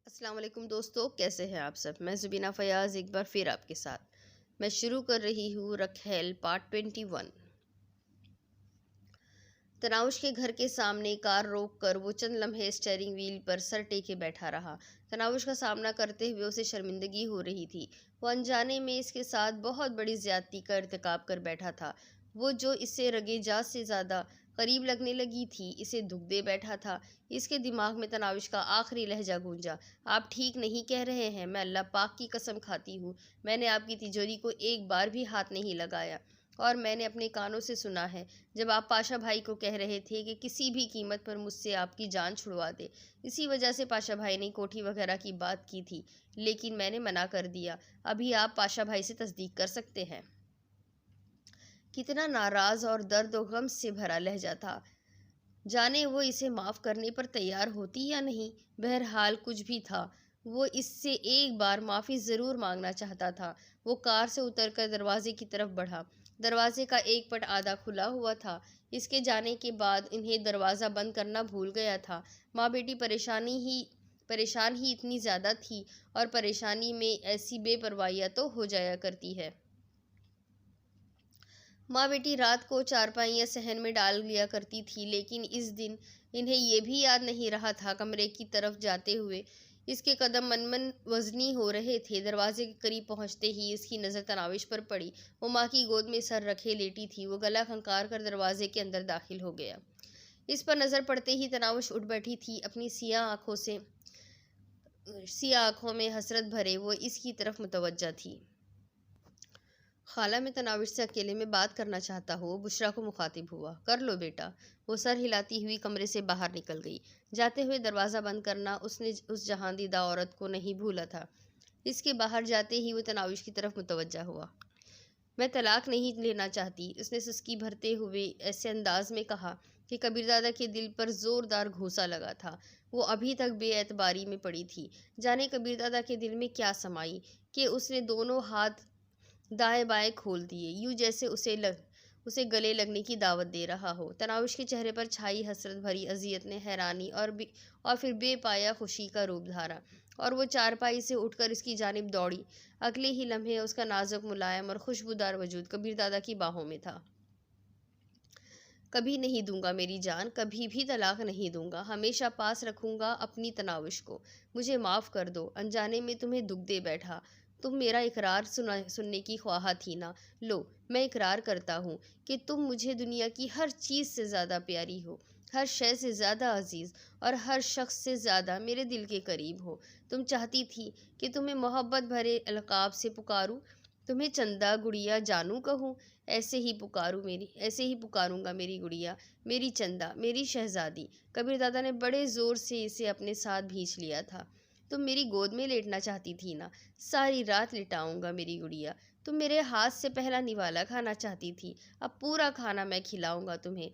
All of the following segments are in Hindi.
अस्सलाम वालेकुम दोस्तों, कैसे हैं आप सब। मैं ज़ुबीना फ़याज़ एक बार फिर आपके साथ मैं शुरू कर रही हूँ रखेल पार्ट 21। तनाउश के घर के सामने कार रोक कर वो चंद लम्हे स्टीयरिंग व्हील पर सर टेके बैठा रहा। तनाउश का सामना करते हुए उसे शर्मिंदगी हो रही थी। वो अनजाने में इसके साथ बहुत बड़ी ज्यादती का इर्तिकाब कर बैठा था। वो जो इससे रगे जात से ज़्यादा करीब लगने लगी थी, इसे दुख दे बैठा था। इसके दिमाग में तनाउश का आखिरी लहजा गूंजा। आप ठीक नहीं कह रहे हैं, मैं अल्लाह पाक की कसम खाती हूँ, मैंने आपकी तिजोरी को एक बार भी हाथ नहीं लगाया। और मैंने अपने कानों से सुना है जब आप पाशा भाई को कह रहे थे कि किसी भी कीमत पर मुझसे आपकी जान छुड़वा दे। इसी वजह से पाशा भाई ने कोठी वगैरह की बात की थी, लेकिन मैंने मना कर दिया। अभी आप पाशा भाई से तस्दीक कर सकते हैं। कितना नाराज़ और दर्द और गम से भरा लहजा था। जाने वो इसे माफ़ करने पर तैयार होती या नहीं। बहरहाल कुछ भी था, वो इससे एक बार माफ़ी ज़रूर मांगना चाहता था। वो कार से उतरकर दरवाजे की तरफ बढ़ा। दरवाजे का एक पट आधा खुला हुआ था। इसके जाने के बाद इन्हें दरवाज़ा बंद करना भूल गया था। माँ बेटी परेशान ही इतनी ज़्यादा थी, और परेशानी में ऐसी बेपरवाहियाँ तो हो जाया करती है। माँ बेटी रात को चारपाई या सहन में डाल लिया करती थी, लेकिन इस दिन इन्हें ये भी याद नहीं रहा था। कमरे की तरफ जाते हुए इसके कदम मनमन वजनी हो रहे थे। दरवाजे के करीब पहुंचते ही इसकी नज़र तनाविश पर पड़ी। वो माँ की गोद में सर रखे लेटी थी। वो गला खंकार कर दरवाजे के अंदर दाखिल हो गया। इस पर नज़र पड़ते ही तनाविश उठ बैठी थी। अपनी सिया आँखों में हसरत भरे वो इसकी तरफ मुतवज्जा थी। खाला, मैं तनाविश से अकेले में बात करना चाहता हूँ। बुशरा को मुखातिब हुआ। कर लो बेटा। वो सर हिलाती हुई कमरे से बाहर निकल गई। जाते हुए दरवाज़ा बंद करना उसने उस जहांदीदा औरत को नहीं भूला था। इसके बाहर जाते ही वो तनाविश की तरफ मुतवज्जा हुआ। मैं तलाक नहीं लेना चाहती, उसने सुस्की भरते हुए ऐसे अंदाज में कहा कि कबीरदादा के दिल पर ज़ोरदार घूंसा लगा था। वो अभी तक बेएतबारी में पड़ी थी। जाने कबीरदादा के दिल में क्या समाई कि उसने दोनों हाथ दाएं बाएं खोल दिए, यूं जैसे उसे गले लगने की दावत दे रहा हो। तनाविश के चेहरे पर छाई हसरत भरी अजियत ने हैरानी और फिर बेपाया खुशी का रूप धारा, और वो चारपाई से उठकर इसकी जानिब दौड़ी। अगले ही लम्हे उसका नाजुक मुलायम और खुशबूदार वजूद कबीरदादा की बाहों में था। कभी नहीं दूंगा मेरी जान, कभी भी तलाक नहीं दूंगा। हमेशा पास रखूंगा अपनी तनाविश को। मुझे माफ़ कर दो, अनजाने में तुम्हें दुख दे बैठा। तुम मेरा इकरार सुनने की ख्वाहा थी ना। लो, मैं इकरार करता हूँ कि तुम मुझे दुनिया की हर चीज़ से ज़्यादा प्यारी हो, हर शय से ज़्यादा अजीज़, और हर शख्स से ज़्यादा मेरे दिल के करीब हो। तुम चाहती थी कि तुम्हें मोहब्बत भरे अलकाब से पुकारूँ, तुम्हें चंदा, गुड़िया, जानू कहूँ। ऐसे ही पुकारूंगा मेरी गुड़िया, मेरी चंदा, मेरी शहजादी। कबीरदादा ने बड़े ज़ोर से इसे अपने साथ भींच लिया था। तुम मेरी गोद में लेटना चाहती थी ना। सारी रात लिटाऊंगा मेरी गुड़िया। तुम मेरे हाथ से पहला निवाला खाना चाहती थी, अब पूरा खाना मैं खिलाऊंगा तुम्हें।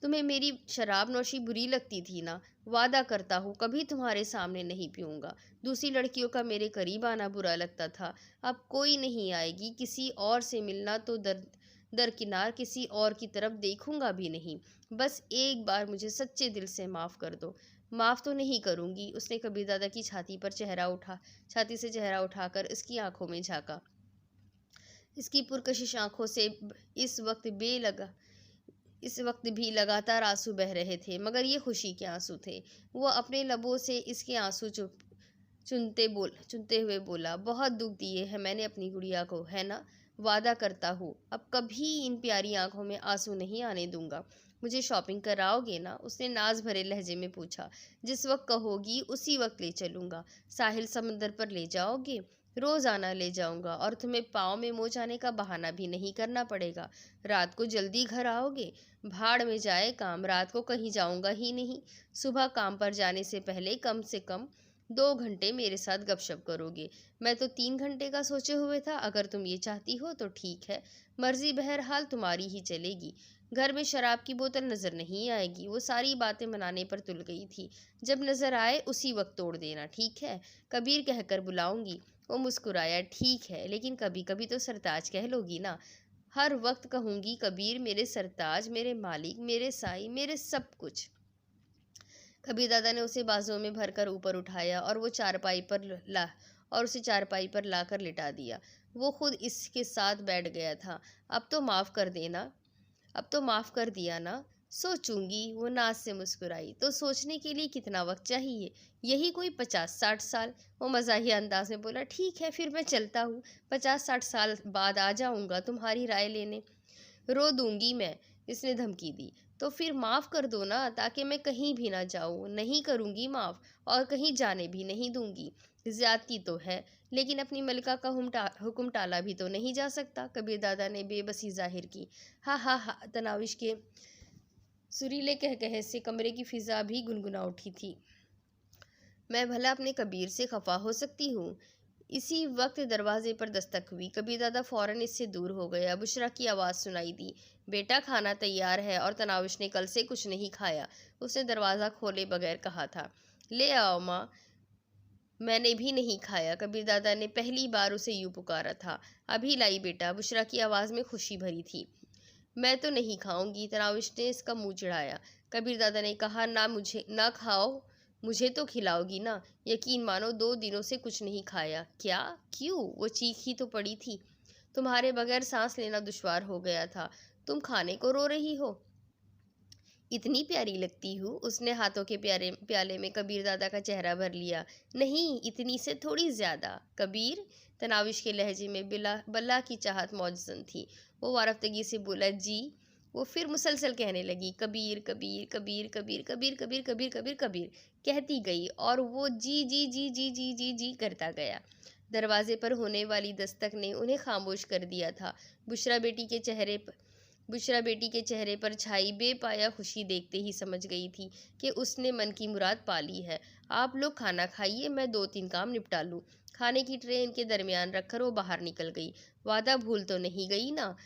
तुम्हें मेरी शराब नौशी बुरी लगती थी ना। वादा करता हूँ कभी तुम्हारे सामने नहीं पीऊँगा। दूसरी लड़कियों का मेरे करीब आना बुरा लगता था, अब कोई नहीं आएगी। किसी और से मिलना तो दरकिनार, किसी और की तरफ देखूंगा भी नहीं। बस एक बार मुझे सच्चे दिल से माफ़ कर दो। माफ़ तो नहीं करूँगी। उसने कबीरदादा की छाती से चेहरा उठाकर इसकी आंखों में झाँका। इसकी पुरकशिश आंखों से इस वक्त भी लगातार आंसू बह रहे थे, मगर ये खुशी के आंसू थे। वो अपने लबों से इसके आंसू चुनते हुए बोला, बहुत दुख दिए हैं मैंने अपनी गुड़िया को, है ना। वादा करता हूँ अब कभी इन प्यारी आंखों में आंसू नहीं आने दूंगा। मुझे शॉपिंग कराओगे ना, उसने नाज भरे लहजे में पूछा। जिस वक्त कहोगी उसी वक्त ले चलूँगा। साहिल समंदर पर ले जाओगे? रोज़ाना ले जाऊंगा, और तुम्हें पाँव में मोच आने का बहाना भी नहीं करना पड़ेगा। रात को जल्दी घर आओगे? भाड़ में जाए काम, रात को कहीं जाऊंगा ही नहीं। सुबह काम पर जाने से कम 2 घंटे मेरे साथ गपशप करोगे। मैं तो 3 घंटे का सोचे हुए था। अगर तुम ये चाहती हो तो ठीक है, मर्जी बहरहाल तुम्हारी ही चलेगी। घर में शराब की बोतल नज़र नहीं आएगी। वो सारी बातें मनाने पर तुल गई थी। जब नज़र आए उसी वक्त तोड़ देना, ठीक है। कबीर कहकर बुलाऊंगी। वो मुस्कुराया। ठीक है, लेकिन कभी कभी तो सरताज कह लोगी ना। हर वक्त कहूँगी कबीर, मेरे सरताज, मेरे मालिक, मेरे साई, मेरे सब कुछ। कबीर दादा ने उसे बाजुओं में भरकर ऊपर उठाया और उसे चारपाई पर लाकर लिटा दिया। वो खुद इसके साथ बैठ गया था। अब तो माफ कर देना, अब तो माफ कर दिया ना? सोचूंगी, वो नाज से मुस्कुराई। तो सोचने के लिए कितना वक्त चाहिए? यही कोई 50-60 साल? वो मजाहिया अंदाज में बोला। ठीक है, फिर मैं चलता हूँ। 50-60 साल बाद आ जाऊंगा तुम्हारी राय लेने। रो दूंगी मैं, इसने धमकी दी। तो फिर माफ कर दो ना, ताकि मैं कहीं भी ना जाऊं। नहीं करूंगी माफ, और कहीं जाने भी नहीं दूंगी। ज्यादती तो है, लेकिन अपनी मलिका का हुक्म टाला भी तो नहीं जा सकता। कबीर दादा ने बेबसी जाहिर की। हा हा हा, तनाविश के सुरीले कहकहे से कमरे की फिजा भी गुनगुना उठी थी। मैं भला अपने कबीर से खफा हो सकती हूँ? इसी वक्त दरवाजे पर दस्तक हुई। कबीर दादा फौरन इससे दूर हो गया। बुशरा की आवाज़ सुनाई दी। बेटा, खाना तैयार है। और तनाविश ने कल से कुछ नहीं खाया, उसने दरवाज़ा खोले बगैर कहा था। ले आओ माँ, मैंने भी नहीं खाया। कबीर दादा ने पहली बार उसे यूं पुकारा था। अभी लाई बेटा, बुशरा की आवाज़ में खुशी भरी थी। मैं तो नहीं खाऊंगी, तनाविश ने इसका मुंह चिढ़ाया। कबीर दादा ने कहा, ना मुझे ना खाओ, मुझे तो खिलाओगी ना? यकीन मानो 2 दिनों से कुछ नहीं खाया। क्या? क्यों? वो चीखी तो पड़ी थी। तुम्हारे बगैर सांस लेना दुश्वार हो गया था। तुम खाने को रो रही हो? इतनी प्यारी लगती हूँ? उसने हाथों के प्यारे प्याले में कबीर दादा का चेहरा भर लिया। नहीं, इतनी से थोड़ी ज्यादा। कबीर, तनाविश के लहजे में बिला बल्ला की चाहत मौजूद थी। वो वारफ्तगी से बोला, जी। वो फिर मुसलसल कहने लगी, कबीर कबीर कबीर कबीर कबीर कबीर कबीर कबीर कबीर कहती गई, और वो जी जी जी जी जी जी जी करता गया। दरवाजे पर होने वाली दस्तक ने उन्हें खामोश कर दिया था। बुशरा बेटी के चेहरे पर छाई बेपाया खुशी देखते ही समझ गई थी कि उसने मन की मुराद पा ली है। आप लोग खाना खाइए, मैं 2-3 काम निपटा लूँ। खाने की ट्रे इनके दरमियान रखकर वो बाहर निकल गई। वादा भूल तो नहीं गई ना?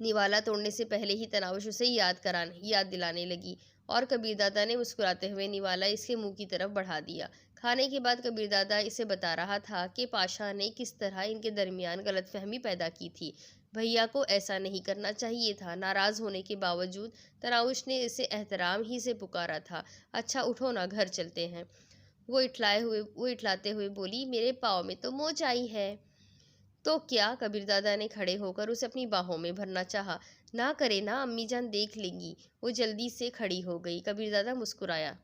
निवाला तोड़ने से पहले ही तनावश उसे याद दिलाने लगी। और कबीरदादा ने मुस्कुराते हुए निवाला इसके मुंह की तरफ बढ़ा दिया। खाने के बाद कबीरदादा इसे बता रहा था कि पाशा ने किस तरह इनके दरमियान गलतफहमी पैदा की थी। भैया को ऐसा नहीं करना चाहिए था। नाराज होने के बावजूद तनाउश ने इसे एहतराम ही से पुकारा था। अच्छा उठो ना, घर चलते हैं। वो इठलाते हुए बोली, मेरे पाँव में तो मोच आई है। तो क्या? कबीरदादा ने खड़े होकर उसे अपनी बाहों में भरना चाहा। ना करे ना, अम्मी जान देख लेंगी। वो जल्दी से खड़ी हो गई। कबीरदादा मुस्कुराया।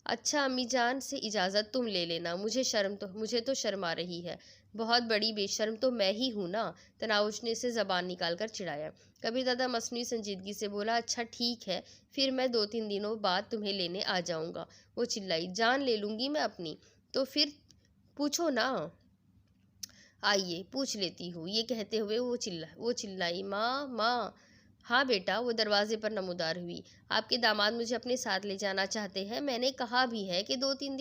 अच्छा अम्मी जान से इजाज़त तुम ले लेना, मुझे तो शर्म आ रही है। बहुत बड़ी बेशर्म तो मैं ही हूँ ना? तनाउश ने से ज़बान निकाल कर चिढ़ाया। कबीरदादा मसनूई संजीदगी से बोला, अच्छा ठीक है, फिर मैं 2-3 दिनों बाद तुम्हें लेने आ जाऊँगा। वो चिल्लाई, जान ले लूँगी मैं अपनी। तो फिर पूछो ना, आइए पूछ लेती हूँ। ये कहते हुए वो चिल्लाई, माँ माँ। हाँ बेटा, वो दरवाजे पर नमूदार हुई। आपके दामाद मुझे अपने साथ ले जाना चाहते हैं। मैंने कहा भी है कि 2-3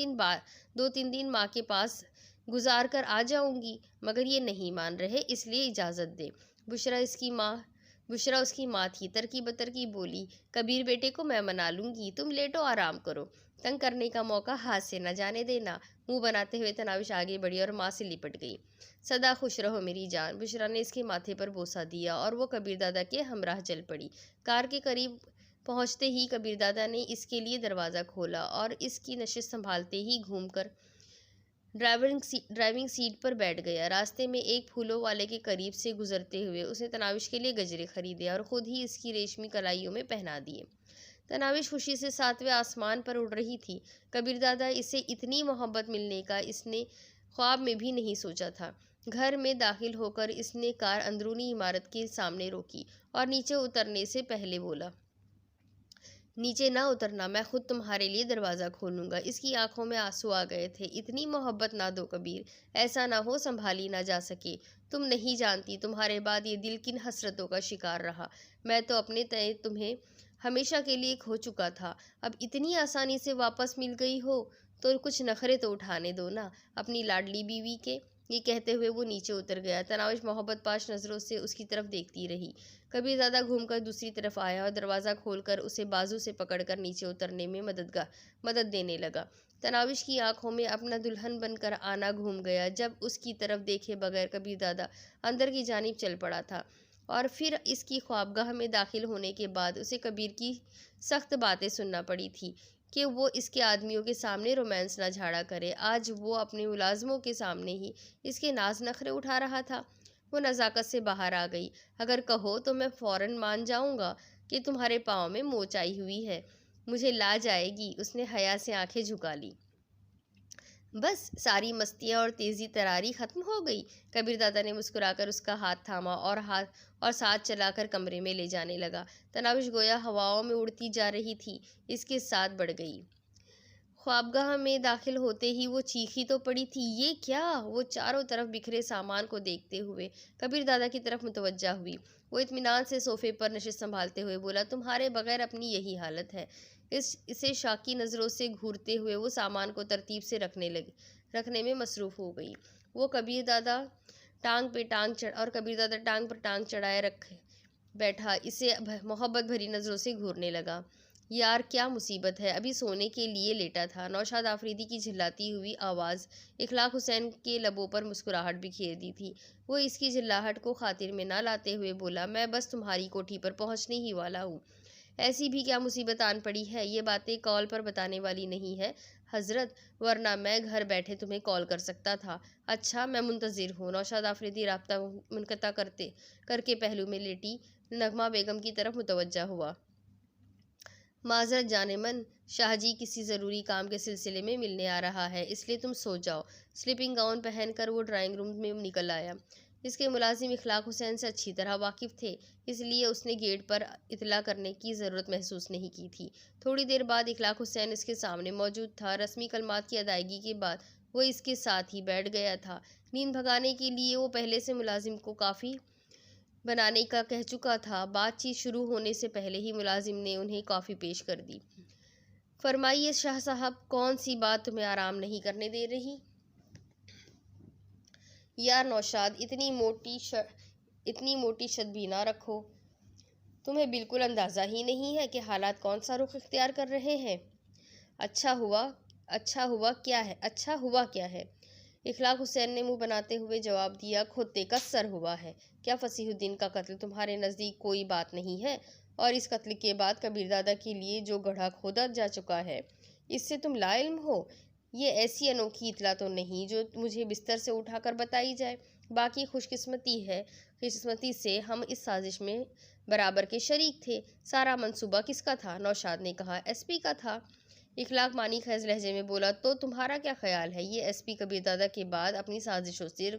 दिन माँ के पास गुजार कर आ जाऊंगी, मगर ये नहीं मान रहे, इसलिए इजाज़त दे। बुशरा उसकी माँ थी। तरकीब बतरकीब बोली, कबीर बेटे को मैं मना लूंगी, तुम लेटो आराम करो। तंग करने का मौका हाथ से न जाने देना। मुंह बनाते हुए तनाविश आगे बढ़ी और माँ से लिपट गई। सदा खुश रहो मेरी जान। बुशरा ने इसके माथे पर बोसा दिया और वो कबीरदादा के हमराह चल पड़ी। कार के करीब पहुंचते ही कबीरदादा ने इसके लिए दरवाज़ा खोला और इसकी नशिश संभालते ही घूमकर ड्राइविंग सीट पर बैठ गया। रास्ते में एक फूलों वाले के करीब से गुजरते हुए उसने तनाविश के लिए गजरे खरीदे और खुद ही इसकी रेशमी कलाइयों में पहना दिए। तनाविश खुशी से 7वें आसमान पर उड़ रही थी। कबीरदादा इसे इतनी मोहब्बत मिलने का इसने ख्वाब में भी नहीं सोचा था। घर में दाखिल होकर इसने कार अंदरूनी इमारत के सामने रोकी और नीचे उतरने से पहले बोला, नीचे ना उतरना, मैं खुद तुम्हारे लिए दरवाज़ा खोलूंगा। इसकी आंखों में आंसू आ गए थे। इतनी मोहब्बत ना दो कबीर, ऐसा ना हो संभाली ना जा सके। तुम नहीं जानती तुम्हारे बाद ये दिल किन हसरतों का शिकार रहा। मैं तो अपने तय तुम्हें हमेशा के लिए खो चुका था। अब इतनी आसानी से वापस मिल गई हो तो कुछ नखरे तो उठाने दो ना अपनी लाडली बीवी के। ये कहते हुए वो नीचे उतर गया। तनाविश मोहब्बत पाश नज़रों से उसकी तरफ देखती रही। कबीरदादा घूमकर दूसरी तरफ आया और दरवाज़ा खोलकर उसे बाजू से पकड़कर नीचे उतरने में मदद देने लगा। तनाविश की आंखों में अपना दुल्हन बनकर आना घूम गया। जब उसकी तरफ देखे बगैर कबीरदादा अंदर की जानिब चल पड़ा था। और फिर इसकी ख्वाबगाह में दाखिल होने के बाद उसे कबीर की सख्त बातें सुनना पड़ी थी कि वो इसके आदमियों के सामने रोमांस ना झाड़ा करे। आज वो अपने मुलाजमों के सामने ही इसके नाज नखरे उठा रहा था। वो नज़ाकत से बाहर आ गई। अगर कहो तो मैं फ़ौरन मान जाऊंगा कि तुम्हारे पाँव में मोच आई हुई है। मुझे लाज आएगी। उसने हया से आंखें झुका ली। बस सारी मस्तियाँ और तेज़ी तरारी ख़त्म हो गई। कबीर दादा ने मुस्कुराकर उसका हाथ थामा और साथ चलाकर कमरे में ले जाने लगा। तनाविश गोया हवाओं में उड़ती जा रही थी, इसके साथ बढ़ गई। ख्वाबगाह में दाखिल होते ही वो चीखी तो पड़ी थी, ये क्या? वो चारों तरफ बिखरे सामान को देखते हुए कबीर दादा की तरफ मुतवज्जा हुई। वो इत्मीनान से सोफे पर नशिस्त संभालते हुए बोला, तुम्हारे बगैर अपनी यही हालत है। इसे शाकी नज़रों से घूरते हुए वो सामान को तरतीब से रखने में मसरूफ़ हो गई। वो कबीर दादा कबीर दादा टांग पर टांग चढ़ाए रख बैठा इसे मोहब्बत भरी नज़रों से घूरने लगा। यार क्या मुसीबत है, अभी सोने के लिए लेटा था। नौशाद आफरीदी की झिल्लाती हुई आवाज़ इखलाक हुसैन के लबों पर मुस्कुराहट बिखेर दी थी। वो इसकी झिल्लाहट को खातिर में ना लाते हुए बोला, मैं बस तुम्हारी कोठी पर पहुंचने ही वाला हूँ। ऐसी भी क्या मुसीबत आन पड़ी है? ये बातें कॉल पर बताने वाली नहीं है हजरत, वरना मैं घर बैठे तुम्हें कॉल कर सकता था। अच्छा, मैं मुंतज़िर हूँ। नौशाद आफरीदी राब्ता मुनक़ता करके पहलू में लेटी नगमा बेगम की तरफ मुतवज्जा हुआ। माजरत जानेमन, शाहजी किसी ज़रूरी काम के सिलसिले में मिलने आ रहा है, इसलिए तुम सो जाओ। स्लीपिंग गाउन पहनकर वो ड्राइंग रूम में निकल आया। इसके मुलाजिम इखलाक हुसैन से अच्छी तरह वाकिफ़ थे, इसलिए उसने गेट पर इतला करने की ज़रूरत महसूस नहीं की थी। थोड़ी देर बाद इखलाक हुसैन इसके सामने मौजूद था। रस्मी कलमात की अदायगी के बाद वो इसके साथ ही बैठ गया था। नींद भगाने के लिए वो पहले से मुलाजिम को काफ़ी बनाने का कह चुका था। बातचीत शुरू होने से पहले ही मुलाजिम ने उन्हें कॉफ़ी पेश कर दी। फरमाइए शाह साहब, कौन सी बात तुम्हें आराम नहीं करने दे रही? यार नौशाद, इतनी मोटी शत भी ना रखो। तुम्हें बिल्कुल अंदाज़ा ही नहीं है कि हालात कौन सा रुख इख्तियार कर रहे हैं। अच्छा हुआ क्या है? इखलाक हुसैन ने मुंह बनाते हुए जवाब दिया, खुद कसर हुआ है। क्या फसीहुद्दीन का कत्ल तुम्हारे नज़दीक कोई बात नहीं है? और इस कत्ल के बाद कबीर दादा के लिए जो गड्ढा खोदा जा चुका है, इससे तुम लाइल्म हो? ये ऐसी अनोखी इतला तो नहीं जो मुझे बिस्तर से उठाकर बताई जाए। बाकी खुशकिस्मती से हम इस साजिश में बराबर के शरीक थे। सारा मंसूबा किसका था? नौशाद ने कहा, एसपी का था। इखलाक मानी खैज लहजे में बोला, तो तुम्हारा क्या ख्याल है, ये एसपी कबीर दादा के बाद अपनी साजिशों से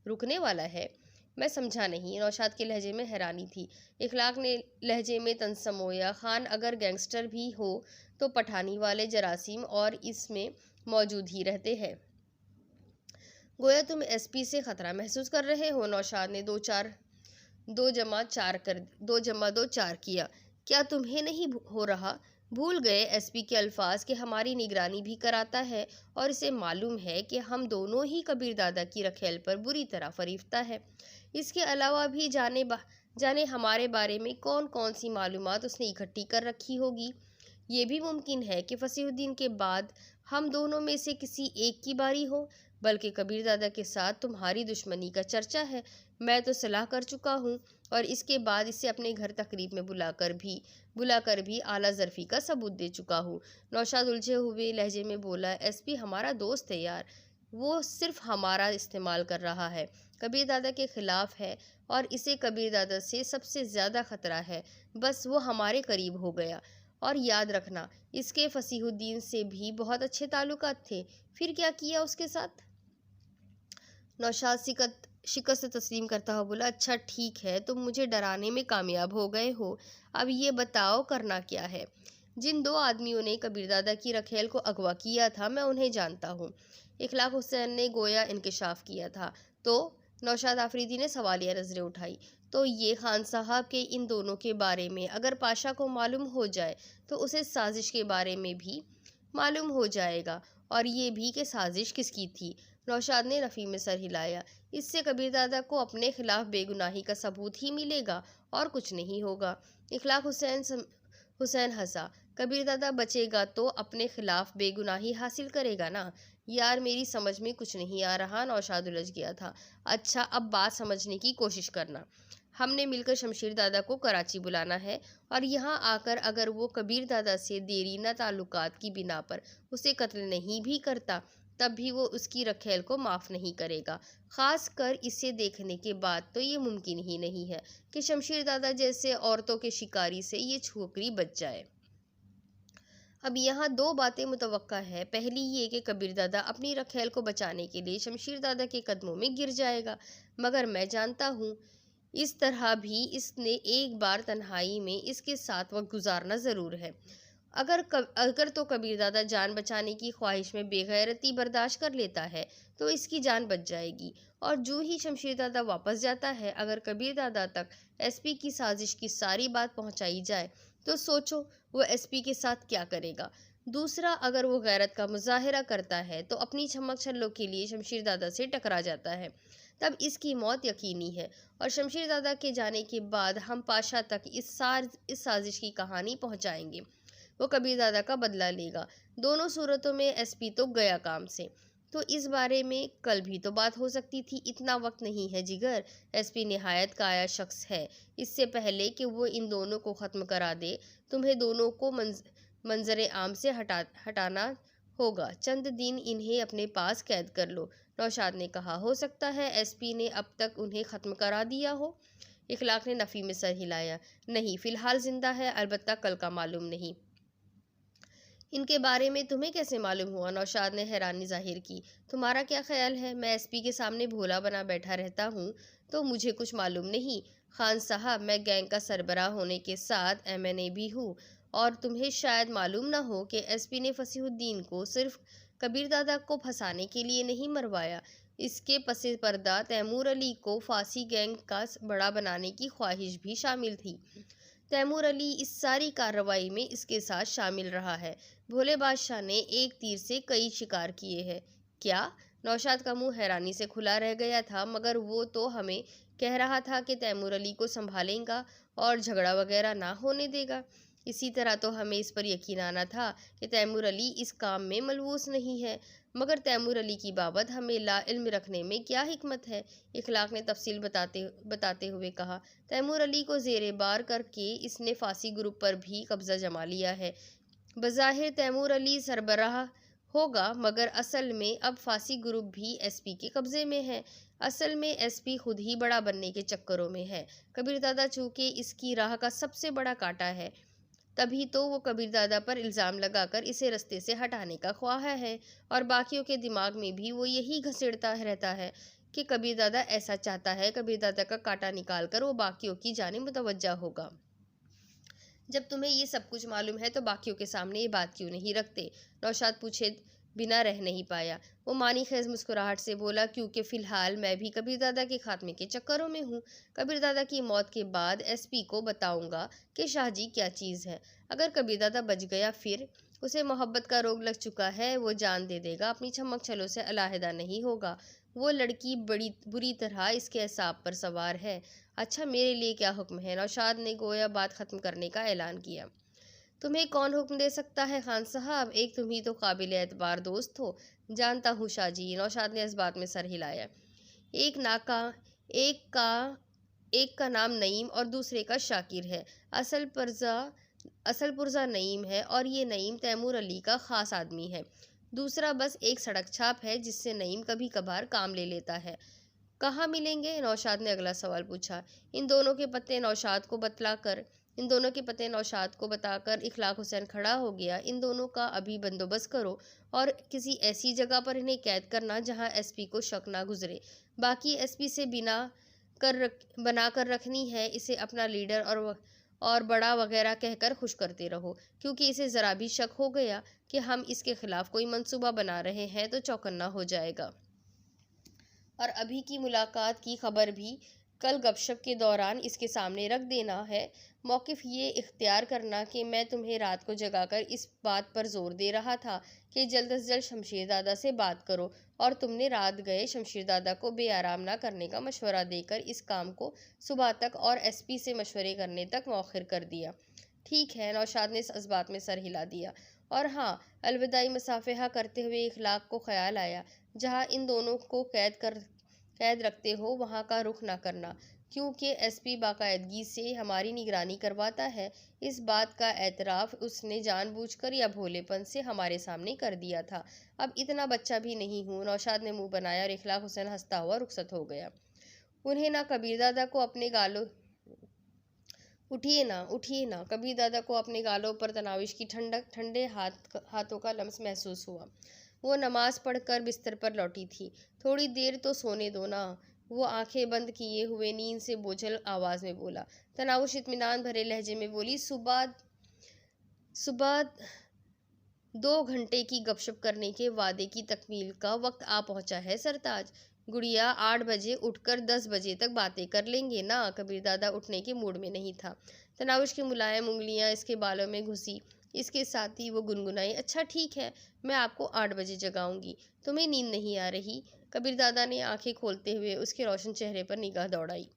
रुकने वाला है? मैं समझा नहीं। नौशाद के लहजे में हैरानी थी। इखलाक ने लहजे में तनसमोया, खान अगर गैंगस्टर भी हो तो पठानी वाले जरासीम और इसमें मौजूद ही रहते हैं। गोया तुम एसपी से खतरा महसूस कर रहे हो। नौशाद ने दो जमा दो चार किया। क्या तुम्हें नहीं हो रहा? भूल गए एसपी के अल्फाज कि हमारी निगरानी भी कराता है और इसे मालूम है कि हम दोनों ही कबीर दादा की रखेल पर बुरी तरह फरीफ्ता है। इसके अलावा भी जाने हमारे बारे में कौन कौन सी मालूमात उसने इकट्ठी कर रखी होगी। ये भी मुमकिन है कि फसीहुद्दीन के बाद हम दोनों में से किसी एक की बारी हो। बल्कि कबीर दादा के साथ तुम्हारी दुश्मनी का चर्चा है। मैं तो सलाह कर चुका हूँ और इसके बाद इसे अपने घर तकरीब में बुलाकर भी आला ज़र्फ़ी का सबूत दे चुका हूँ। नौशाद उलझे हुए लहजे में बोला, एसपी हमारा दोस्त है यार, वो सिर्फ हमारा इस्तेमाल कर रहा है, कबीर दादा के ख़िलाफ़ है और इसे कबीर दादा से सबसे ज़्यादा ख़तरा है। बस वो हमारे करीब हो गया। और याद रखना, इसके फसीहुद्दीन से भी बहुत अच्छे ताल्लुकात थे। फिर क्या किया उसके साथ? नौशाद शिकस्त तस्लीम करता हुआ बोला, अच्छा ठीक है, तुम मुझे डराने में कामयाब हो गए हो। अब ये बताओ करना क्या है? जिन दो आदमियों ने कबीर दादा की रखेल को अगवा किया था, मैं उन्हें जानता हूँ। इखलाक हुसैन ने गोया इंकशाफ किया था। तो नौशाद आफरीदी ने सवालिया नजरें उठाई। तो ये खान साहब के इन दोनों के बारे में अगर पाशा को मालूम हो जाए तो उसे साजिश के बारे में भी मालूम हो जाएगा, और ये भी कि साजिश किसकी थी। नौशाद ने नफ़ी में सर हिलाया। इससे कबीर दादा को अपने खिलाफ बेगुनाही का सबूत ही मिलेगा और कुछ नहीं होगा। इखलाक हुसैन हंसा। कबीर दादा बचेगा तो अपने खिलाफ बेगुनाही हासिल करेगा ना। यार मेरी समझ में कुछ नहीं आ रहा, नौशाद उलझ गया था। अच्छा, अब बात समझने की कोशिश करना। हमने मिलकर शमशीर दादा को कराची बुलाना है, और यहाँ आकर अगर वो कबीर दादा से देरीना ताल्लुकात की बिना पर उसे कत्ल नहीं भी करता, तब भी वो उसकी रखेल को माफ़ नहीं करेगा। ख़ास कर इसे देखने के बाद तो ये मुमकिन ही नहीं है कि शमशीर दादा जैसे औरतों के शिकारी से ये छोकरी बच जाए। अब यहाँ दो बातें मुतवक्का है। पहली ये कि कबीर दादा अपनी रखेल को बचाने के लिए शमशीर दादा के कदमों में गिर जाएगा, मगर मैं जानता हूँ इस तरह भी इसने एक बार तन्हाई में इसके साथ वक्त गुजारना ज़रूर है। अगर तो कबीर दादा जान बचाने की ख्वाहिश में बेगैरती बर्दाश्त कर लेता है तो इसकी जान बच जाएगी। और जो ही शमशीर दादा वापस जाता है, अगर कबीर दादा तक एसपी की साजिश की सारी बात पहुंचाई जाए तो सोचो वो एसपी के साथ क्या करेगा। दूसरा, अगर वो गैरत का मुजाहिरा करता है तो अपनी चमक छल्लों के लिए शमशीर दादा से टकरा जाता है, तब इसकी मौत यकीनी है। और शमशीर दादा के जाने के बाद हम पाशा तक इस साजिश की कहानी पहुंचाएंगे। वो कबीर दादा का बदला लेगा। दोनों सूरतों में एसपी तो गया काम से। तो इस बारे में कल भी तो बात हो सकती थी, इतना वक्त नहीं है जिगर। एसपी निहायत काया शख्स है। इससे पहले कि वो इन दोनों को ख़त्म करा दे, तुम्हें दोनों को मंजर आम से हटाना होगा। चंद दिन इन्हें अपने पास कैद कर लो। नौशाद ने कहा, हो सकता है एसपी ने अब तक उन्हें ख़त्म करा दिया हो। इखलाक ने नफ़ी में सर हिलाया। नहीं, फ़िलहाल जिंदा है, अलबत्ता कल का मालूम नहीं। इनके बारे में तुम्हें कैसे मालूम हुआ? नौशाद ने हैरानी जाहिर की। तुम्हारा क्या ख्याल है, मैं एसपी के सामने भोला बना बैठा रहता हूँ तो मुझे कुछ मालूम नहीं? खान साहब, मैं गैंग का सरबराह होने के साथ एमएनए भी हूँ, और तुम्हें शायद मालूम ना हो कि एसपी ने फसीहुद्दीन को सिर्फ कबीर दादा को फंसाने के लिए नहीं मरवाया। इसके पसे पर्दा तैमूर अली को फांसी गैंग का बड़ा बनाने की ख्वाहिश भी शामिल थी। तैमूर अली इस सारी कार्रवाई में इसके साथ शामिल रहा है। भोले बादशाह ने एक तीर से कई शिकार किए हैं। क्या? नौशाद का मुंह हैरानी से खुला रह गया था, मगर वो तो हमें कह रहा था कि तैमूर अली को संभालेगा और झगड़ा वगैरह ना होने देगा। इसी तरह तो हमें इस पर यकीन आना था कि तैमूर अली इस काम में मलवूस नहीं है, मगर तैमूर अली की बाबत हमें ला इल्म रखने में क्या हिकमत है? इखलाक ने तफसील बताते हुए कहा, तैमूर अली को जेरे बार करके इसने फांसी ग्रुप पर भी कब्जा जमा लिया है। बज़ाहिर तैमूर अली सरबराह होगा, मगर असल में अब फांसी ग्रुप भी एसपी के कब्जे में है। असल में एसपी खुद ही बड़ा बनने के चक्करों में है। कबीर दादा चूंकि इसकी राह का सबसे बड़ा कांटा है, तभी तो वो कबीर दादा पर इल्ज़ाम लगाकर इसे रास्ते से हटाने का ख्वाह है, और बाकियों के दिमाग में भी वो यही घसीटता रहता है कि कबीर दादा ऐसा चाहता है। कबीर दादा का कांटा निकाल कर वो बाकियों की जानिब मुतवज्जा होगा। जब तुम्हें ये सब कुछ मालूम है तो बाकियों के सामने ये बात क्यों नहीं रखते? नौशाद पूछे बिना रह नहीं पाया। वो मानी खेज मुस्कुराहट से बोला, क्योंकि फ़िलहाल मैं भी कबीर दादा के खात्मे के चक्करों में हूँ। कबीर दादा की मौत के बाद एसपी को बताऊंगा कि शाहजी क्या चीज़ है। अगर कबीर दादा बच गया, फिर उसे मोहब्बत का रोग लग चुका है, वो जान दे देगा, अपनी चमक छलों से अलहदा नहीं होगा। वो लड़की बड़ी बुरी तरह इसके एसाब पर सवार है। अच्छा, मेरे लिए क्या हुक्म है? नौशाद ने गोया बात ख़त्म करने का ऐलान किया। तुम्हें कौन हुक्म दे सकता है खान साहब, एक तुम ही तो काबिल एतबार दोस्त हो। जानता हूँ शाहजी, नौशाद ने इस बात में सर हिलाया। एक नाका एक का एक का नाम नईम और दूसरे का शाकिर है। असल पुरजा नईम है, और ये नईम तैमूर अली का ख़ास आदमी है। दूसरा बस एक सड़क छाप है जिससे नईम कभी कभार काम ले लेता है। कहाँ मिलेंगे? नौशाद ने अगला सवाल पूछा। इन दोनों के पते नौशाद को बताकर इखलाक हुसैन खड़ा हो गया। इन दोनों का अभी बंदोबस्त करो और किसी ऐसी जगह पर इन्हें कैद करना जहां एसपी को शक ना गुजरे। बाकी एसपी से बना कर रखनी है। इसे अपना लीडर और बड़ा वगैरह कहकर खुश करते रहो, क्योंकि इसे ज़रा भी शक हो गया कि हम इसके खिलाफ कोई मंसूबा बना रहे हैं तो चौकन्ना हो जाएगा। और अभी की मुलाकात की खबर भी कल गपशप के दौरान इसके सामने रख देना है। मौक़िफ़ ये इख्तियार करना कि मैं तुम्हें रात को जगाकर इस बात पर ज़ोर दे रहा था कि जल्द अज जल्द शमशीर दादा से बात करो, और तुमने रात गए शमशीर दादा को बेआराम ना करने का मशवरा देकर इस काम को सुबह तक और एसपी से मशवरे करने तक मौखिर कर दिया। ठीक है, नौशाद ने इस बात में सर हिला दिया। और हाँ, अलविदाई मुसाफिहा करते हुए इखलाक को ख्याल आया, जहाँ इन दोनों को कैद रखते हो वहाँ का रुख ना करना, क्योंकि एसपी बाकायदगी से हमारी निगरानी करवाता है। इस बात का एतराफ़ उसने जानबूझकर या भोलेपन से हमारे सामने कर दिया था। अब इतना बच्चा भी नहीं हूँ। नौशाद ने मुंह बनाया और इखलाक हुसैन हंसता हुआ रुखसत हो गया। उन्हें ना कबीरदादा को अपने गालों उठिए ना, कबीर दादा को अपने गालों पर तनाविश की ठंडे हाथों का लम्स महसूस हुआ। वो नमाज पढ़कर बिस्तर पर लौटी थी। थोड़ी देर तो सोने दो ना, वो आंखें बंद किए हुए नींद से बोझल आवाज में बोला। तनाउश इत्मीनान भरे लहजे में बोली, सुबह सुबह 2 घंटे की गपशप करने के वादे की तकमील का वक्त आ पहुंचा है सरताज। गुड़िया 8 बजे उठकर 10 बजे तक बातें कर लेंगे ना। कबीर दादा उठने के मूड में नहीं था। तनाउश की मुलायम उंगलियां इसके बालों में घुसी। इसके साथ ही वो गुनगुनाई, अच्छा ठीक है, मैं आपको 8 बजे जगाऊंगी। तुम्हें नींद नहीं आ रही? कबीर दादा ने आंखें खोलते हुए उसके रोशन चेहरे पर निगाह दौड़ाई।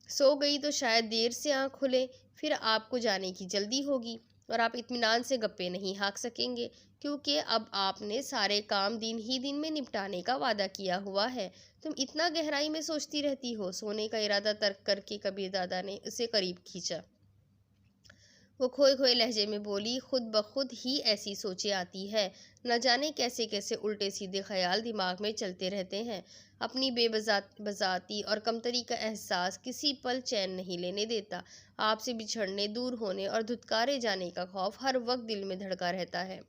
सो गई तो शायद देर से आँख खुले, फिर आपको जाने की जल्दी होगी और आप इत्मीनान से गप्पे नहीं हाँक सकेंगे, क्योंकि अब आपने सारे काम दिन ही दिन में निपटाने का वादा किया हुआ है। तुम इतना गहराई में सोचती रहती हो। सोने का इरादा तर्क करके कबीर दादा ने उसे करीब खींचा। वो खोए खोए लहजे में बोली, खुद ब खुद ही ऐसी सोचें आती है। न जाने कैसे कैसे उल्टे सीधे ख्याल दिमाग में चलते रहते हैं। अपनी बेबजाती और कमतरी का एहसास किसी पल चैन नहीं लेने देता। आपसे बिछड़ने, दूर होने और धुतकारे जाने का खौफ हर वक्त दिल में धड़का रहता है।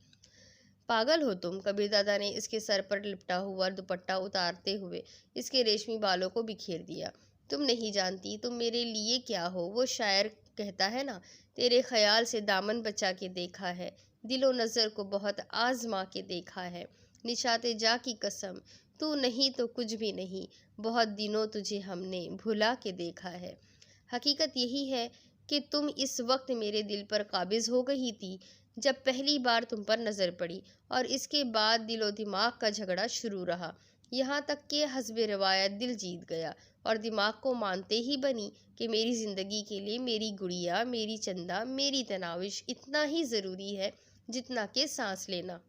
पागल हो तुम। कबीर दादा ने इसके सर पर लिपटा हुआ दुपट्टा उतारते हुए इसके रेशमी बालों को बिखेर दिया। तुम नहीं जानती तुम मेरे लिए क्या हो। वो शायर कहता है ना, तेरे ख्याल से दामन बचा के देखा है, दिलो नज़र को बहुत आजमा के देखा है। निशाते जा की कसम, तू नहीं तो कुछ भी नहीं, बहुत दिनों तुझे हमने भुला के देखा है। हकीकत यही है कि तुम इस वक्त मेरे दिल पर काबिज हो गई थी जब पहली बार तुम पर नज़र पड़ी, और इसके बाद दिलो दिमाग का झगड़ा शुरू रहा, यहाँ तक कि हस्बे रिवायत दिल जीत गया और दिमाग को मानते ही बनी कि मेरी ज़िंदगी के लिए मेरी गुड़िया, मेरी चंदा, मेरी तनाविश इतना ही ज़रूरी है जितना कि सांस लेना।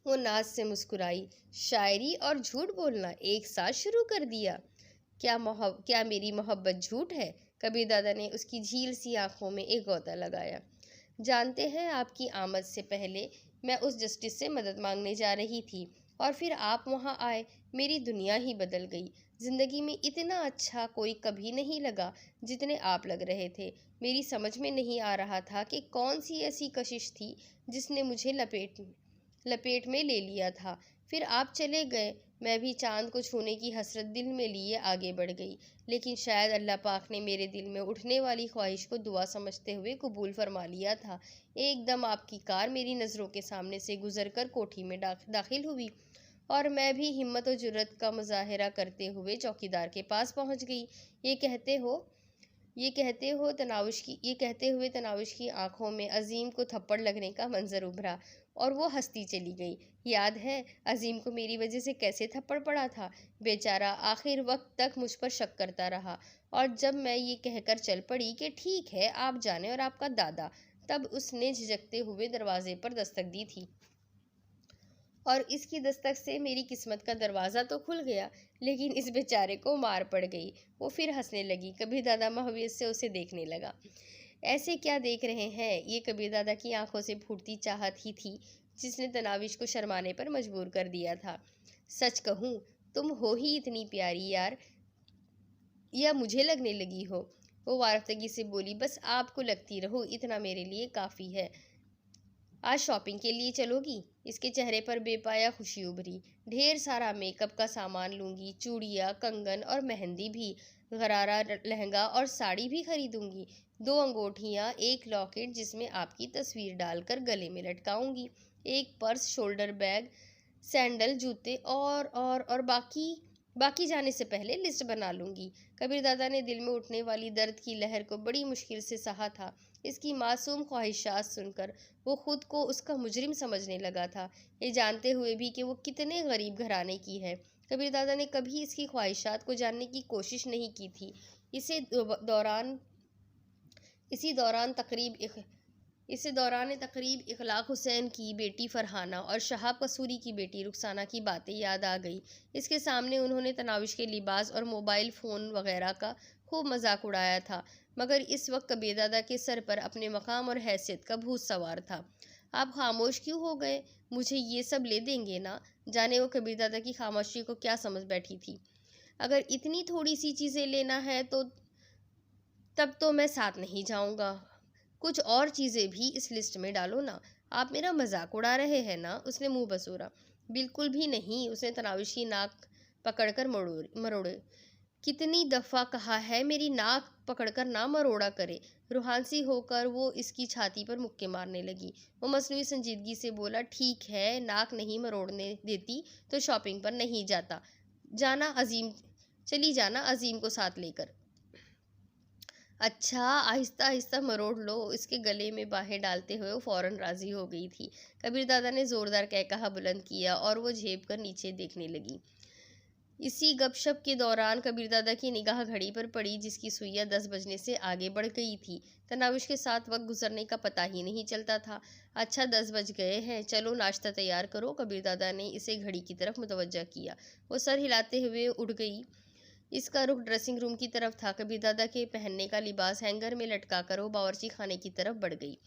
वो नाज से मुस्कुराई। शायरी और झूठ बोलना एक साथ शुरू कर दिया? क्या मेरी मोहब्बत झूठ है? कबीर दादा ने उसकी झील सी आंखों में एक गोता लगाया। जानते हैं, आपकी आमद से पहले मैं उस जस्टिस से मदद मांगने जा रही थी और फिर आप वहां आए। मेरी दुनिया ही बदल गई। जिंदगी में इतना अच्छा कोई कभी नहीं लगा जितने आप लग रहे थे। मेरी समझ में नहीं आ रहा था कि कौन सी ऐसी कशिश थी जिसने मुझे लपेट में ले लिया था। फिर आप चले गए, मैं भी चांद को छूने की हसरत दिल में लिए आगे बढ़ गई। लेकिन शायद अल्लाह पाक ने मेरे दिल में उठने वाली ख्वाहिश को दुआ समझते हुए कबूल फरमा लिया था। एकदम आपकी कार मेरी नज़रों के सामने से गुजरकर कोठी में दाखिल हुई और मैं भी हिम्मत और जुर्रत का मुजाहिरा करते हुए चौकीदार के पास पहुंच गई। ये कहते हुए तनाउश की आंखों में अजीम को थप्पड़ लगने का मंजर उभरा और वो हंसती चली गई। याद है अजीम को मेरी वजह से कैसे थप्पड़ पड़ा था? बेचारा आखिर वक्त तक मुझ पर शक करता रहा, और जब मैं ये कहकर चल पड़ी कि ठीक है आप जाने और आपका दादा, तब उसने झिझकते हुए दरवाजे पर दस्तक दी थी और इसकी दस्तक से मेरी किस्मत का दरवाज़ा तो खुल गया, लेकिन इस बेचारे को मार पड़ गई। वो फिर हंसने लगी। कबीर दादा महवियत से उसे देखने लगा। ऐसे क्या देख रहे हैं? ये कबीर दादा की आंखों से फूटती चाहत ही थी जिसने तनाविश को शर्माने पर मजबूर कर दिया था। सच कहूँ, तुम हो ही इतनी प्यारी यार, या मुझे लगने लगी हो? वो वारफ्तगी से बोली, बस आपको लगती रहो, इतना मेरे लिए काफ़ी है। आज शॉपिंग के लिए चलोगी? इसके चेहरे पर बेपाया खुशी उभरी। ढेर सारा मेकअप का सामान लूंगी, चूड़ियाँ, कंगन और मेहंदी भी, गरारा लहंगा और साड़ी भी खरीदूंगी। 2 अंगूठियाँ, एक लॉकेट जिसमें आपकी तस्वीर डालकर गले में लटकाऊंगी, एक पर्स, शोल्डर बैग, सैंडल, जूते और बाकी जाने से पहले लिस्ट बना लूंगी। कबीर दादा ने दिल में उठने वाली दर्द की लहर को बड़ी मुश्किल से सहा था। इसकी मासूम ख्वाहिशात सुनकर वो खुद को उसका मुजरिम समझने लगा था, ये जानते हुए भी कि वो कितने गरीब घराने की है। कबीर दादा ने कभी इसकी ख्वाहिशात को जानने की कोशिश नहीं की थी। इसे दौरान इसी दौरान तकरीब इसी दौरान तकरीब इखलाक हुसैन की बेटी फरहाना और शहाब कसूरी की बेटी रुखसाना की बातें याद आ गई। इसके सामने उन्होंने तनाविश के लिबास और मोबाइल फ़ोन वगैरह का खूब मजाक उड़ाया था, मगर इस वक्त कबीर दादा के सर पर अपने मकाम और हैसियत का भूत सवार था। आप खामोश क्यों हो गए? मुझे ये सब ले देंगे ना? जाने वो कबीर दादा की खामोशी को क्या समझ बैठी थी। अगर इतनी थोड़ी सी चीज़ें लेना है तो तब तो मैं साथ नहीं जाऊंगा। कुछ और चीज़ें भी इस लिस्ट में डालो ना। आप मेरा मजाक उड़ा रहे हैं ना? उसने मुंह बसोरा। बिल्कुल भी नहीं, उसने तनाविश की नाक पकड़कर मरोड़े। कितनी दफ़ा कहा है मेरी नाक पकड़कर ना मरोड़ा करे। रूहानसी होकर वो इसकी छाती पर मुक्के मारने लगी। वो मसनूई संजीदगी से बोला, ठीक है, नाक नहीं मरोड़ने देती तो शॉपिंग पर नहीं जाता। जाना अजीम चली जाना अजीम को साथ लेकर। अच्छा, आहिस्ता आहिस्ता मरोड़ लो। इसके गले में बाहें डालते हुए वो फौरन राजी हो गई थी। कबीर दादा ने जोरदार कहकहा बुलंद किया और वो झेप कर नीचे देखने लगी। इसी गपशप के दौरान कबीर दादा की निगाह घड़ी पर पड़ी, जिसकी सुइयां 10 बजने से आगे बढ़ गई थी। तनाविश के साथ वक्त गुजरने का पता ही नहीं चलता था। अच्छा, 10 बज गए हैं, चलो नाश्ता तैयार करो। कबीर दादा ने इसे घड़ी की तरफ मुतवज्जा किया। वो सर हिलाते हुए उठ गई। इसका रुख ड्रेसिंग रूम की तरफ था। कबीर दादा के पहनने का लिबास हैंगर में लटका कर वो बावर्ची खाने की तरफ बढ़ गई।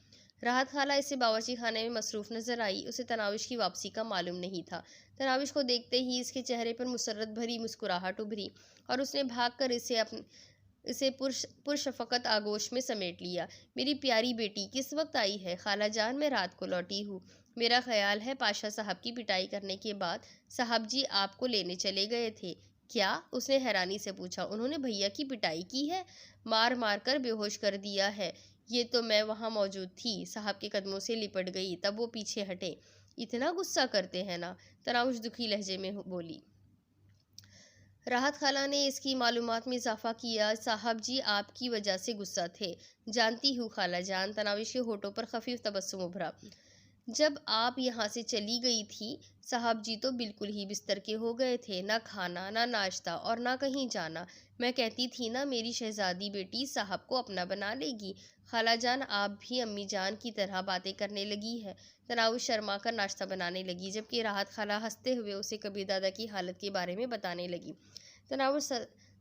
राहत खाला इसे बावर्ची खाने में मसरूफ नजर आई। उसे तनाविश की वापसी का मालूम नहीं था। तनाविश को देखते ही इसके चेहरे पर मुसर्रत भरी मुस्कुराहट उभरी और उसने भागकर इसे पुरशफकत आगोश में समेट लिया। मेरी प्यारी बेटी किस वक्त आई है? खाला जान, मैं रात को लौटी हूँ। मेरा ख्याल है पाशा साहब की पिटाई करने के बाद साहब जी आपको लेने चले गए थे। क्या? उसने हैरानी से पूछा। उन्होंने भैया की पिटाई की है? मार मार कर बेहोश कर दिया है। ये तो मैं वहाँ मौजूद थी। साहब के कदमों से लिपट गई, तब वो पीछे हटे। इतना गुस्सा करते हैं ना? तनाउश दुखी लहजे में बोली। राहत खाला ने इसकी मालूमात में इजाफा किया। साहब जी आपकी वजह से गुस्सा थे। जानती हूँ खाला जान। तनाविश के होठों पर खफीफ तबस्सुम उभरा। जब आप यहाँ से चली गई थी, साहब जी तो बिल्कुल ही बिस्तर के हो गए थे। ना खाना, ना नाश्ता और ना कहीं जाना। मैं कहती थी ना मेरी शहजादी बेटी साहब को अपना बना लेगी। खाला जान आप भी अम्मी जान की तरह बातें करने लगी है। तनाउश शर्मा कर नाश्ता बनाने लगी, जबकि राहत खाला हंसते हुए उसे कबीर दादा की हालत के बारे में बताने लगी। तनाउश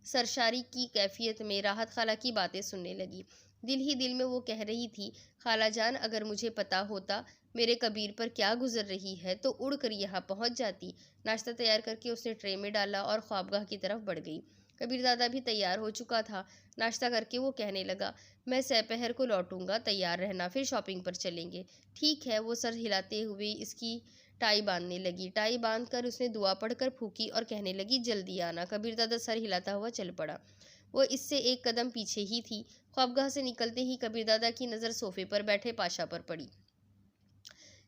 सरशारी की कैफियत में राहत खाला की बातें सुनने लगी। दिल ही दिल में वो कह रही थी, खाला जान अगर मुझे पता होता मेरे कबीर पर क्या गुजर रही है तो उड़ कर यहाँ पहुँच जाती। नाश्ता तैयार करके उसने ट्रे में डाला और ख्वाबगाह की तरफ बढ़ गई। कबीर दादा भी तैयार हो चुका था। नाश्ता करके वो कहने लगा, मैं सपहर को लौटूंगा, तैयार रहना, फिर शॉपिंग पर चलेंगे। ठीक है। वो सर हिलाते हुए इसकी टाई बांधने लगी। टाई बांध कर उसने दुआ पढ़कर फूकी और कहने लगी, जल्दी आना। कबीर दादा सर हिलाता हुआ चल पड़ा। वो इससे एक कदम पीछे ही थी। ख्वाबगाह से निकलते ही कबीर दादा की नज़र सोफे पर बैठे पाशा पर पड़ी।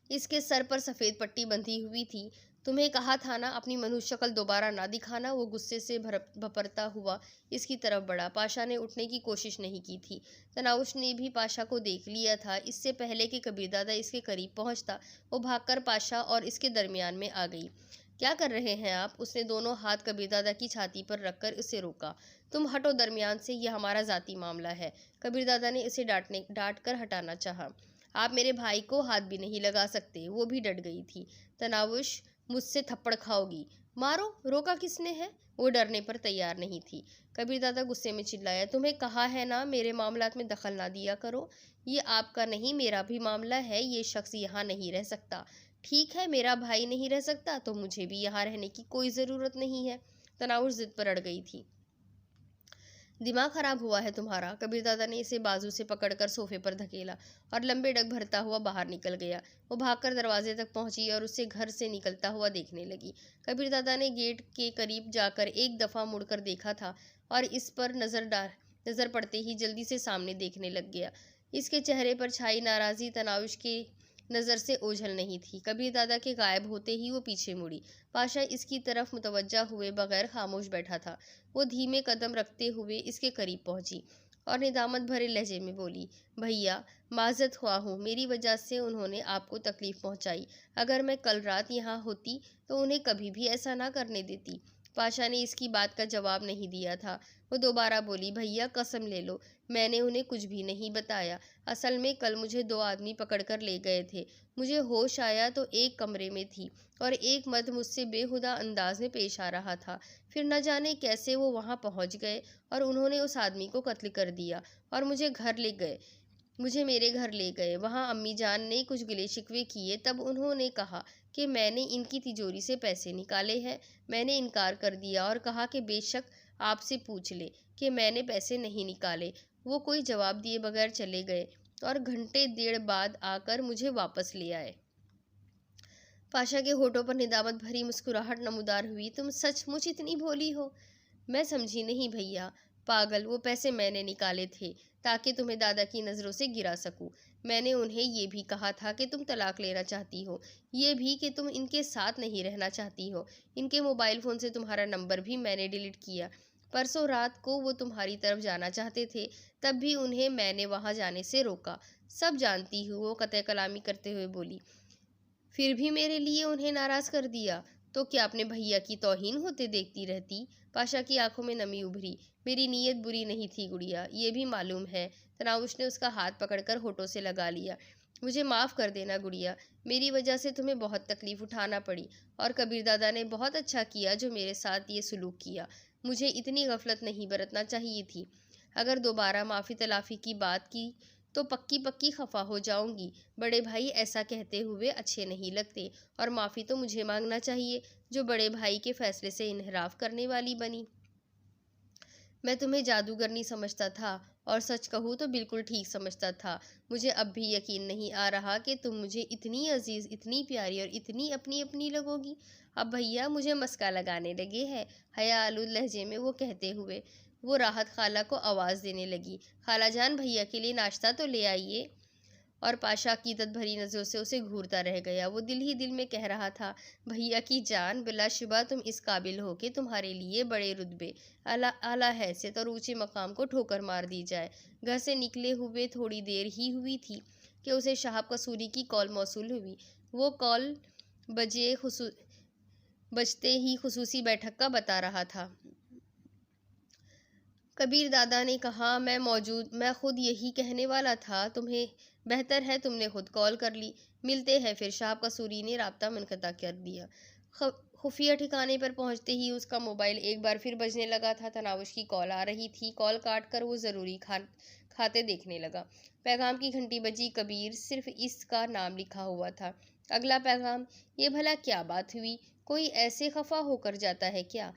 इसके सर पर सफ़ेद पट्टी बंधी हुई थी। तुम्हें कहा था ना अपनी मनुष्य शक्ल दोबारा ना दिखाना। वो गुस्से से भपरता हुआ इसकी तरफ बढ़ा। पाशा ने उठने की कोशिश नहीं की थी। तनाउश ने भी पाशा को देख लिया था। इससे पहले कि कबीर दादा इसके करीब पहुंचता, वो भागकर पाशा और इसके दरमियान में आ गई। क्या कर रहे हैं आप? उसने दोनों हाथ कबीर दादा की छाती पर रखकर उसे रोका। तुम हटो दरमियान से, यह हमारा ज़ाती मामला है। कबीर दादा ने इसे डांट कर हटाना चाहा। आप मेरे भाई को हाथ भी नहीं लगा सकते। वो भी डट गई थी। तनावुश, मुझसे थप्पड़ खाओगी? मारो, रोका किसने है? वो डरने पर तैयार नहीं थी। कबीर दादा गुस्से में चिल्लाया, तुम्हें कहा है ना मेरे मामलात में दखल ना दिया करो। ये आपका नहीं मेरा भी मामला है। ये शख्स यहाँ नहीं रह सकता। ठीक है, मेरा भाई नहीं रह सकता तो मुझे भी यहाँ रहने की कोई ज़रूरत नहीं है। तनाउश जिद पर अड़ गई थी। दिमाग खराब हुआ है तुम्हारा? कबीर दादा ने इसे बाजू से पकड़कर सोफे पर धकेला और लंबे डग भरता हुआ बाहर निकल गया। वो भागकर दरवाजे तक पहुंची और उसे घर से निकलता हुआ देखने लगी। कबीर दादा ने गेट के करीब जाकर एक दफ़ा मुड़कर देखा था और इस पर नज़र पड़ते ही जल्दी से सामने देखने लग गया। इसके चेहरे पर छाई नाराज़ी तनाउश के नज़र से ओझल नहीं थी। कबीर दादा के गायब होते ही वो पीछे मुड़ी। पाशा इसकी तरफ मुतवज्जा हुए बगैर खामोश बैठा था। वो धीमे कदम रखते हुए इसके करीब पहुंची और निदामत भरे लहजे में बोली, भैया माजरत ख्वाह हूँ, मेरी वजह से उन्होंने आपको तकलीफ़ पहुंचाई। अगर मैं कल रात यहाँ होती तो उन्हें कभी भी ऐसा ना करने देती। पाशा ने इसकी बात का जवाब नहीं दिया था। वो दोबारा बोली, भैया कसम ले लो, मैंने उन्हें कुछ भी नहीं बताया। असल में कल मुझे 2 आदमी पकड़कर ले गए थे। मुझे होश आया तो एक कमरे में थी और एक मर्द मुझसे बेहुदा अंदाज में पेश आ रहा था। फिर न जाने कैसे वो वहाँ पहुँच गए और उन्होंने उस आदमी को कत्ल कर दिया और मुझे मेरे घर ले गए। वहाँ अम्मी जान ने कुछ गिले शिकवे किए, तब उन्होंने कहा कि मैंने इनकी तिजोरी से पैसे निकाले हैं। मैंने इनकार कर दिया और कहा कि बेशक आपसे पूछ ले कि मैंने पैसे नहीं निकाले। वो कोई जवाब दिए बगैर चले गए और घंटे डेढ़ बाद आकर मुझे वापस ले आए। पाशा के होठों पर निदामत भरी मुस्कुराहट नमूदार हुई। तुम सचमुच इतनी भोली हो? मैं समझी नहीं भैया। पागल, वो पैसे मैंने निकाले थे ताकि तुम्हें दादा की नज़रों से गिरा सकूं। मैंने उन्हें ये भी कहा था कि तुम तलाक लेना चाहती हो, ये भी कि तुम इनके साथ नहीं रहना चाहती हो। इनके मोबाइल फ़ोन से तुम्हारा नंबर भी मैंने डिलीट किया। परसों रात को वो तुम्हारी तरफ जाना चाहते थे, तब भी उन्हें मैंने वहाँ जाने से रोका। सब जानती हूँ, वो कतई कलामी करते हुए बोली। फिर भी मेरे लिए उन्हें नाराज़ कर दिया, तो क्या अपने भैया की तौहीन होते देखती रहती? पाशा की आंखों में नमी उभरी। मेरी नीयत बुरी नहीं थी गुड़िया, ये भी मालूम है। तनाउश ने उसका हाथ पकड़कर होठों से लगा लिया। मुझे माफ़ कर देना गुड़िया, मेरी वजह से तुम्हें बहुत तकलीफ़ उठाना पड़ी और कबीर दादा ने बहुत अच्छा किया जो मेरे साथ ये सलूक किया। मुझे इतनी गफलत नहीं बरतना चाहिए थी। अगर दोबारा माफ़ी तलाफ़ी की बात की तो पक्की पक्की खफा हो जाऊंगी। बड़े भाई ऐसा कहते हुए अच्छे नहीं लगते और माफ़ी तो मुझे मांगना चाहिए जो बड़े भाई के फैसले से इनहराफ करने वाली बनी। मैं तुम्हें जादूगरनी समझता था और सच कहूँ तो बिल्कुल ठीक समझता था। मुझे अब भी यकीन नहीं आ रहा कि तुम मुझे इतनी अजीज़, इतनी प्यारी और इतनी अपनी अपनी लगोगी। अब भैया मुझे मस्का लगाने लगे हैं, हया आलूद लहजे में वो कहते हुए। वो राहत खाला को आवाज़ देने लगी, खाला जान भैया के लिए नाश्ता तो ले आइए। और पाशा अकीदत भरी नज़रों से उसे घूरता रह गया। वो दिल ही दिल में कह रहा था, भैया की जान, बिलाशुबा तुम इस काबिल हो कि तुम्हारे लिए बड़े रुतबे, आला हैसियत और ऊंचे मकाम को ठोकर मार दी जाए। घर से निकले हुए थोड़ी देर ही हुई थी कि उसे शाहब कसूरी की कॉल मौसूल हुई। वो कॉल बजते ही खुसूसी बैठक का बता रहा था। कबीर दादा ने कहा, मैं खुद यही कहने वाला था, तुम्हें बेहतर है तुमने खुद कॉल कर ली। मिलते हैं फिर। शाह कसूरी ने राब्ता मुनक़ता कर दिया। खुफिया ठिकाने पर पहुंचते ही उसका मोबाइल एक बार फिर बजने लगा था। तनावुश की कॉल आ रही थी। कॉल काट कर वो ज़रूरी खाते देखने लगा। पैगाम की घंटी बजी। कबीर सिर्फ इसका नाम लिखा हुआ था। अगला पैगाम, ये भला क्या बात हुई? कोई ऐसे खफा होकर जाता है क्या?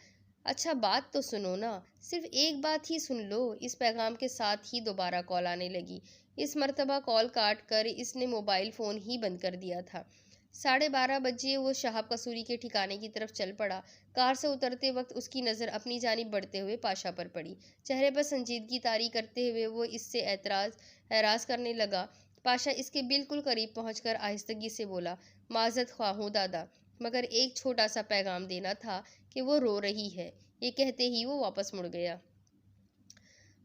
अच्छा बात तो सुनो ना, सिर्फ एक बात ही सुन लो। इस पैगाम के साथ ही दोबारा कॉल आने लगी। इस मर्तबा कॉल काट कर इसने मोबाइल फ़ोन ही बंद कर दिया था। 12:30 बजे वो शाहब कसूरी के ठिकाने की तरफ चल पड़ा। कार से उतरते वक्त उसकी नज़र अपनी जानिब बढ़ते हुए पाशा पर पड़ी। चेहरे पर संजीदगी तारी करते हुए वो इससे एराज़ करने लगा। पाशा इसके बिल्कुल करीब पहुंचकर आहिस्तगी से बोला, माज़रत ख्वाह हूँ दादा, मगर एक छोटा सा पैगाम देना था कि वो रो रही है। ये कहते ही वो वापस मुड़ गया।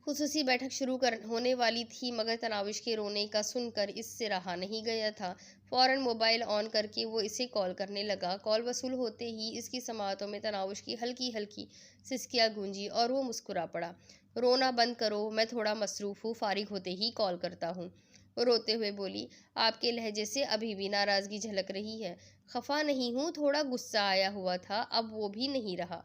खुसूसी बैठक होने वाली थी, मगर तनाविश के रोने का सुनकर इससे रहा नहीं गया था। फ़ौरन मोबाइल ऑन करके वो इसे कॉल करने लगा। कॉल वसूल होते ही इसकी समातों में तनाविश की हल्की हल्की सिसकियाँ गूंजी और वो मुस्कुरा पड़ा। रोना बंद करो, मैं थोड़ा मसरूफ़ हूँ, फारिग होते ही कॉल करता हूँ। वो रोते हुए बोली, आपके लहजे से अभी भी नाराज़गी झलक रही है। खफा नहीं हूँ, थोड़ा गुस्सा आया हुआ था, अब वो भी नहीं रहा।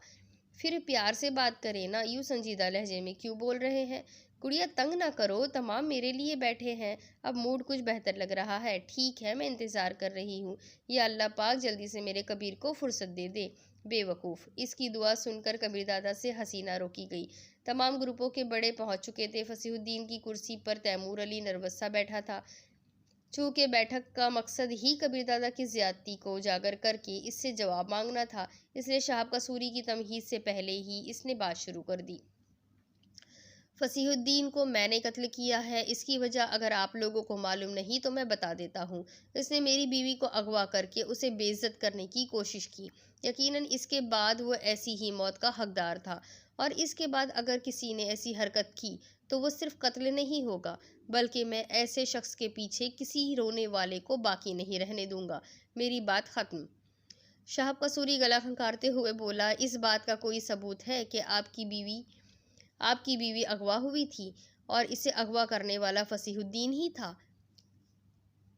फिर प्यार से बात करें ना, यूँ संजीदा लहजे में क्यों बोल रहे हैं? गुड़िया तंग ना करो, तमाम मेरे लिए बैठे हैं। अब मूड कुछ बेहतर लग रहा है। ठीक है, मैं इंतज़ार कर रही हूँ। या अल्लाह पाक जल्दी से मेरे कबीर को फुर्सत दे दे। बेवकूफ़। इसकी दुआ सुनकर कबीर दादा से हसीना रोकी गई। तमाम ग्रुपों के बड़े पहुँच चुके थे। फसीहुद्दीन की कुर्सी पर तैमूर अली नरवसा बैठा था। चूँकि बैठक का मकसद ही कबीर दादा की ज़्यादती को उजागर करके इससे जवाब मांगना था, इसलिए शाहब कसूरी की तमहीद से पहले ही इसने बात शुरू कर दी। फसीहुद्दीन को मैंने कत्ल किया है। इसकी वजह अगर आप लोगों को मालूम नहीं तो मैं बता देता हूँ। इसने मेरी बीवी को अगवा करके उसे बेइज्जत करने की कोशिश की। यकीनन इसके बाद वो ऐसी ही मौत का हकदार था और इसके बाद अगर किसी ने ऐसी हरकत की तो वो सिर्फ कत्ल नहीं होगा, बल्कि मैं ऐसे शख्स के पीछे किसी रोने वाले को बाकी नहीं रहने दूंगा। मेरी बात ख़त्म। शाहब कसूरी गला खंखारते हुए बोला, इस बात का कोई सबूत है कि आपकी बीवी अगवा हुई थी और इसे अगवा करने वाला फसीहुद्दीन ही था?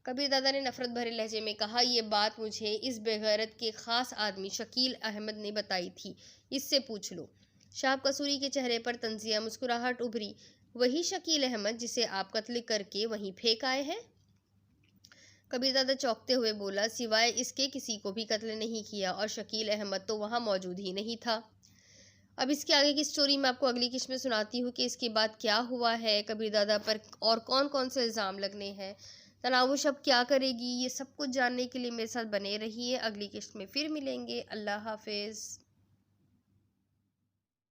कबीर दादा ने नफरत भरे लहजे में कहा, यह बात मुझे इस बेगैरत के खास आदमी शकील अहमद ने बताई थी, इससे पूछ लो। शाहब कसूरी के चेहरे पर तंजिया मुस्कुराहट उभरी। वही शकील अहमद जिसे आप कत्ल करके वहीं फेंक आए हैं? कबीर दादा चौंकते हुए बोला, सिवाय इसके किसी को भी कत्ल नहीं किया और शकील अहमद तो वहां मौजूद ही नहीं था। अब इसके आगे की स्टोरी मैं आपको अगली किस्त में सुनाती हूँ कि इसके बाद क्या हुआ है, कबीर दादा पर और कौन कौन से इल्ज़ाम लगने हैं, तनावुश अब क्या करेगी, ये सब कुछ जानने के लिए मेरे साथ बने रहिए। अगली किस्त में फिर मिलेंगे। अल्लाह हाफिज़।